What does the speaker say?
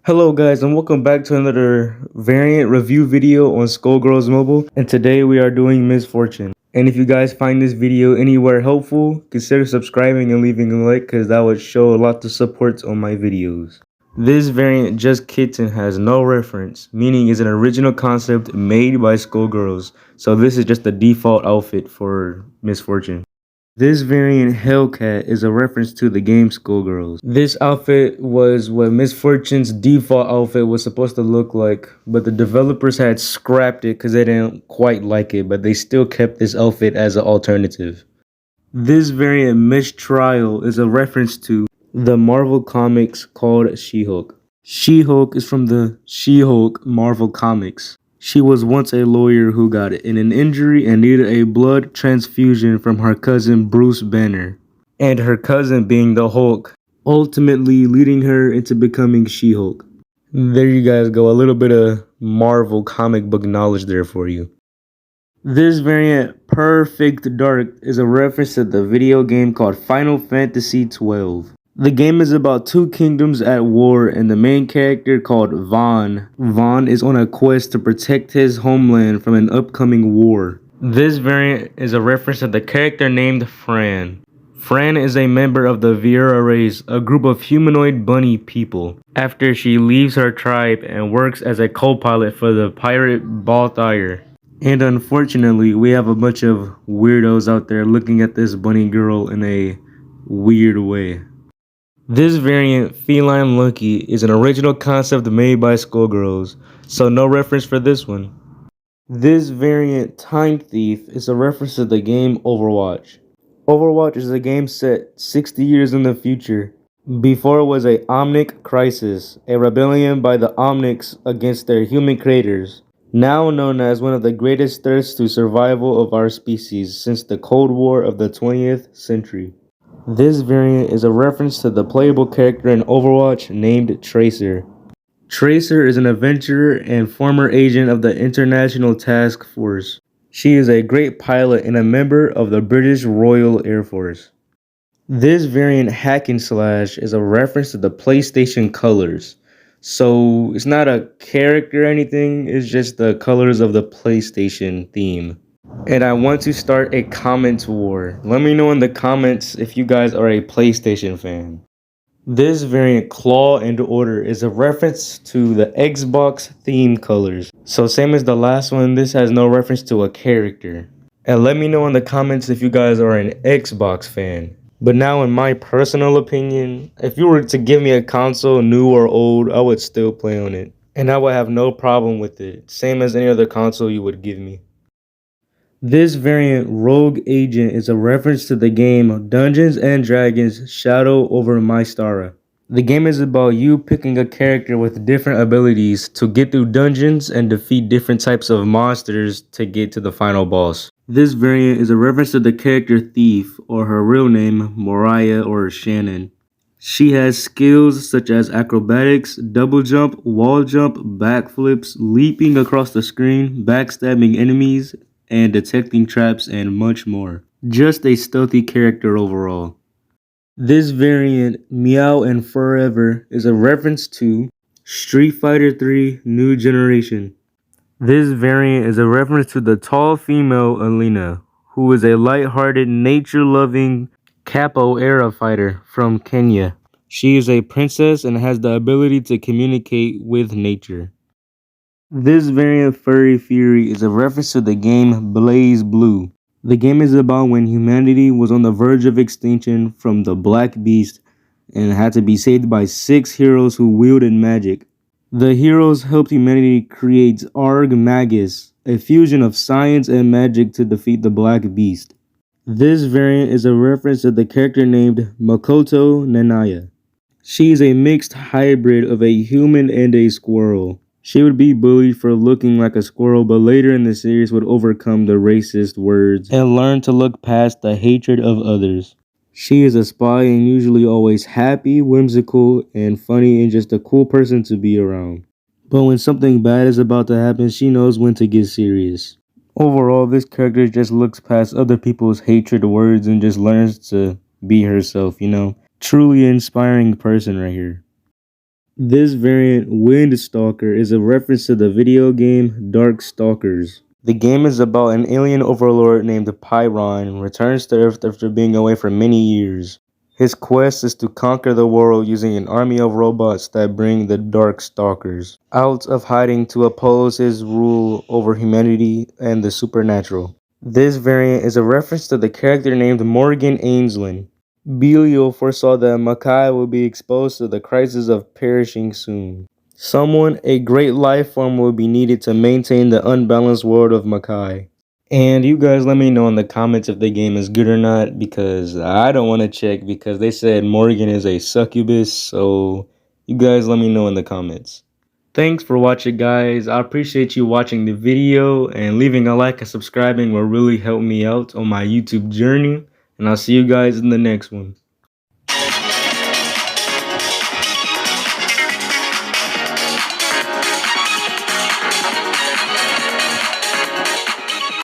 Hello guys and welcome back to another variant review video on Skullgirls Mobile, and today we are doing Misfortune. And if you guys find this video anywhere helpful, consider subscribing and leaving a like because that would show a lot of support on my videos. This variant Just Kitten has no reference, meaning it's an original concept made by Skullgirls, so this is just the default outfit for Misfortune. This variant HELLCAT is a reference to the game Skullgirls. This outfit was what Misfortune's default outfit was supposed to look like, but the developers had scrapped it because they didn't quite like it, but they still kept this outfit as an alternative. This variant Mistrial is a reference to the Marvel comics called She-Hulk. She-Hulk is from the She-Hulk Marvel comics. She was once a lawyer who got in an injury and needed a blood transfusion from her cousin Bruce Banner, and her cousin being the Hulk, ultimately leading her into becoming She-Hulk. There you guys go, a little bit of Marvel comic book knowledge there for you. This variant, Perfect Dark, is a reference to the video game called Final Fantasy XII. The game is about two kingdoms at war and the main character called Vaughn. Vaughn is on a quest to protect his homeland from an upcoming war. This variant is a reference to the character named Fran. Fran is a member of the Viera race, a group of humanoid bunny people, after she leaves her tribe and works as a co-pilot for the pirate Balthier. And unfortunately, we have a bunch of weirdos out there looking at this bunny girl in a weird way. This variant, Feline Lucky, is an original concept made by Skullgirls, so no reference for this one. This variant, Time Thief, is a reference to the game Overwatch. Overwatch is a game set 60 years in the future. Before it was a Omnic crisis, a rebellion by the Omnics against their human creators, now known as one of the greatest threats to survival of our species since the Cold War of the 20th century. This variant is a reference to the playable character in Overwatch named Tracer. Tracer is an adventurer and former agent of the International Task Force. She is a great pilot and a member of the British Royal Air Force. This variant, Hack and Slash, is a reference to the PlayStation colors. So it's not a character or anything, it's just the colors of the PlayStation theme. And I want to start a comment war. Let me know in the comments if you guys are a PlayStation fan. This variant, Claw and Order, is a reference to the Xbox theme colors. So same as the last one, this has no reference to a character. And let me know in the comments if you guys are an Xbox fan. But now in my personal opinion, if you were to give me a console, new or old, I would still play on it. And I would have no problem with it, same as any other console you would give me. This variant, Rogue Agent, is a reference to the game Dungeons & Dragons Shadow over Mystara. The game is about you picking a character with different abilities to get through dungeons and defeat different types of monsters to get to the final boss. This variant is a reference to the character Thief, or her real name, Moriah or Shannon. She has skills such as acrobatics, double jump, wall jump, backflips, leaping across the screen, backstabbing enemies, and detecting traps, and much more. Just a stealthy character overall. This variant, Meow and Forever, is a reference to Street Fighter 3 New Generation. This variant is a reference to the tall female Alina, who is a light-hearted, nature-loving capoeira fighter from Kenya. She is a princess and has the ability to communicate with nature. This variant, Furry Fury, is a reference to the game Blaze Blue. The game is about when humanity was on the verge of extinction from the Black Beast and had to be saved by 6 heroes who wielded magic. The heroes helped humanity create Arg Magus, a fusion of science and magic to defeat the Black Beast. This variant is a reference to the character named Makoto Nanaya. She is a mixed hybrid of a human and a squirrel. She would be bullied for looking like a squirrel, but later in the series would overcome the racist words and learn to look past the hatred of others. She is a spy and usually always happy, whimsical, and funny, and just a cool person to be around. But when something bad is about to happen, she knows when to get serious. Overall, this character just looks past other people's hatred words and just learns to be herself, you know? Truly inspiring person right here. This variant, Windstalker, is a reference to the video game Darkstalkers. The game is about an alien overlord named Pyron returns to Earth after being away for many years. His quest is to conquer the world using an army of robots that bring the Darkstalkers out of hiding to oppose his rule over humanity and the supernatural. This variant is a reference to the character named Morgan Ainsland. Belial foresaw that Makai would be exposed to the crisis of perishing soon. Someone, a great life form, will be needed to maintain the unbalanced world of Makai. And you guys let me know in the comments if the game is good or not, because I don't want to check because they said Morgan is a succubus, so you guys let me know in the comments. Thanks for watching, guys. I appreciate you watching the video, and leaving a like and subscribing will really help me out on my YouTube journey. And I'll see you guys in the next one.